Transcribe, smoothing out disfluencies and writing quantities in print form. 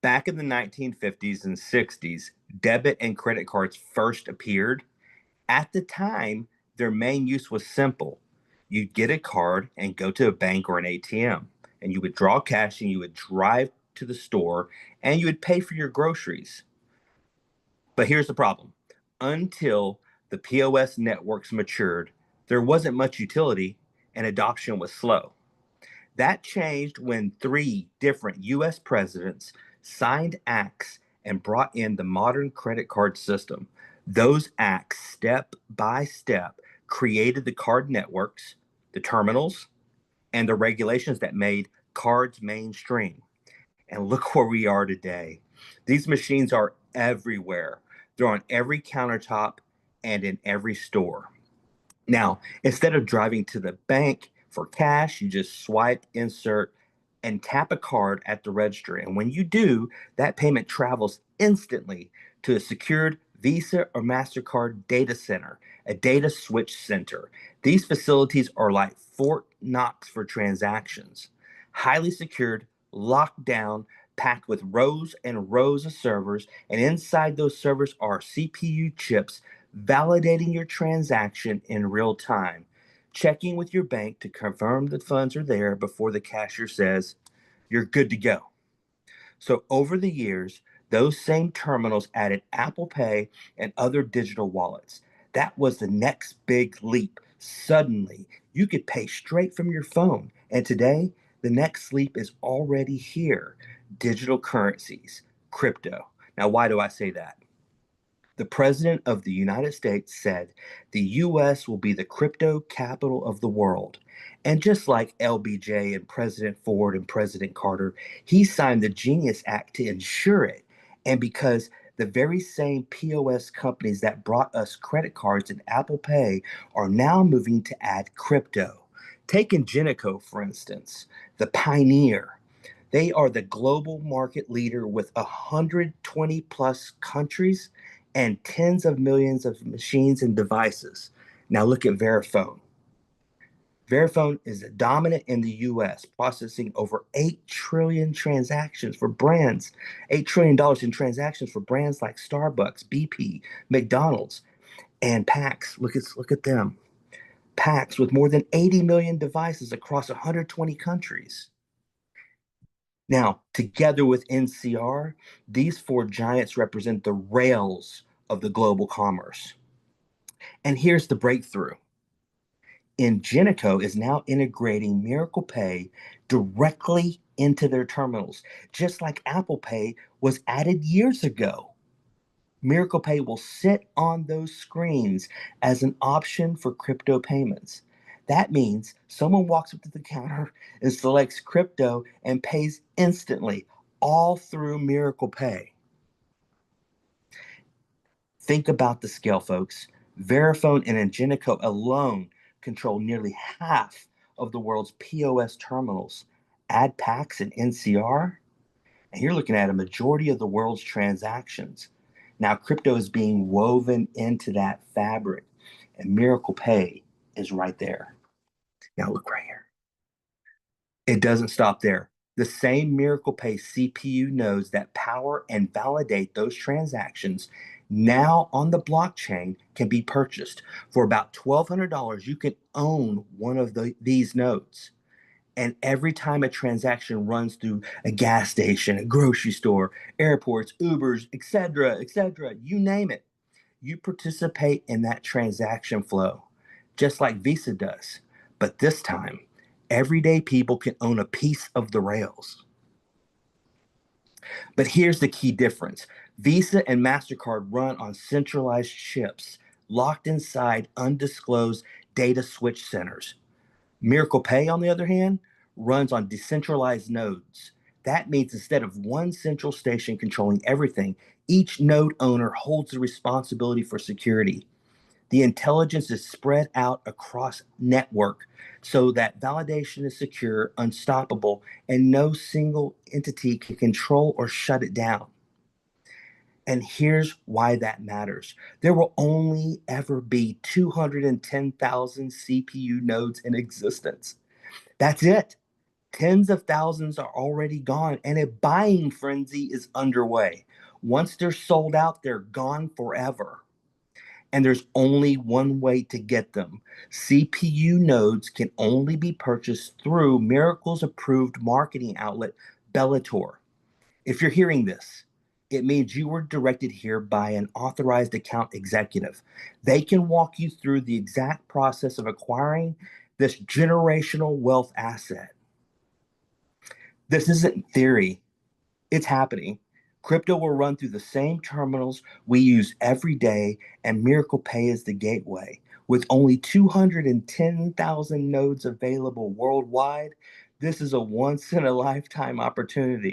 Back in the 1950s and 60s, debit and credit cards first appeared. At the time, their main use was simple. You'd get a card and go to a bank or an ATM, and you would draw cash and you would drive to the store and you would pay for your groceries. But here's the problem. Until the POS networks matured, there wasn't much utility and adoption was slow. That changed when three different US presidents signed acts and brought in the modern credit card system. Those acts, step by step, created the card networks, the terminals, and the regulations that made cards mainstream. And look where we are today. These machines are everywhere. They're on every countertop and in every store. Now, instead of driving to the bank for cash, you just swipe, insert, and tap a card at the register. And when you do, that payment travels instantly to a secured Visa or MasterCard data center, a data switch center. These facilities are like Fort Knox for transactions, highly secured, locked down, packed with rows and rows of servers. And inside those servers are CPU chips validating your transaction in real time, checking with your bank to confirm the funds are there before the cashier says you're good to go. So over the years, those same terminals added Apple Pay and other digital wallets. That was the next big leap. Suddenly, you could pay straight from your phone. And today, the next leap is already here. Digital currencies, crypto. Now, why do I say that? The President of the United States said the US will be the crypto capital of the world. And just like LBJ and President Ford and President Carter, he signed the Genius Act to ensure it. And because the very same POS companies that brought us credit cards and Apple Pay are now moving to add crypto. Take Ingenico, for instance, the pioneer. They are the global market leader with 120 plus countries and tens of millions of machines and devices. Now look at Verifone. Verifone is dominant in the US, processing over 8 trillion transactions for brands, $8 trillion in transactions for brands like Starbucks, BP, McDonald's, and PAX. Look at them. PAX with more than 80 million devices across 120 countries. Now, together with NCR, these four giants represent the rails of the global commerce. And here's the breakthrough. Ingenico is now integrating Miracle Pay directly into their terminals, just like Apple Pay was added years ago. Miracle Pay will sit on those screens as an option for crypto payments. That means someone walks up to the counter and selects crypto and pays instantly, all through Miracle Pay. Think about the scale, folks. Verifone and Ingenico alone control nearly half of the world's POS terminals. Add PAX and NCR, and you're looking at a majority of the world's transactions. Now, crypto is being woven into that fabric, and Miracle Pay is right there. Now, look right here. It doesn't stop there. The same Miracle Pay CPU nodes that power and validate those transactions now on the blockchain can be purchased. For about $1,200, you can own one of these nodes. And every time a transaction runs through a gas station, a grocery store, airports, Ubers, etc., you name it, you participate in that transaction flow, just like Visa does. But this time, everyday people can own a piece of the rails. But here's the key difference. Visa and MasterCard run on centralized chips locked inside undisclosed data switch centers. Miracle Pay, on the other hand, runs on decentralized nodes. That means instead of one central station controlling everything, each node owner holds the responsibility for security. The intelligence is spread out across network so that validation is secure, unstoppable, and no single entity can control or shut it down. And here's why that matters. There will only ever be 210,000 CPU nodes in existence. That's it. Tens of thousands are already gone, and a buying frenzy is underway. Once they're sold out, they're gone forever. And there's only one way to get them. CPU nodes can only be purchased through Miracle's approved marketing outlet, Bellator. If you're hearing this, it means you were directed here by an authorized account executive. They can walk you through the exact process of acquiring this generational wealth asset. This isn't theory, it's happening. Crypto will run through the same terminals we use every day, and Miracle Pay is the gateway. With only 210,000 nodes available worldwide, this is a once in a lifetime opportunity.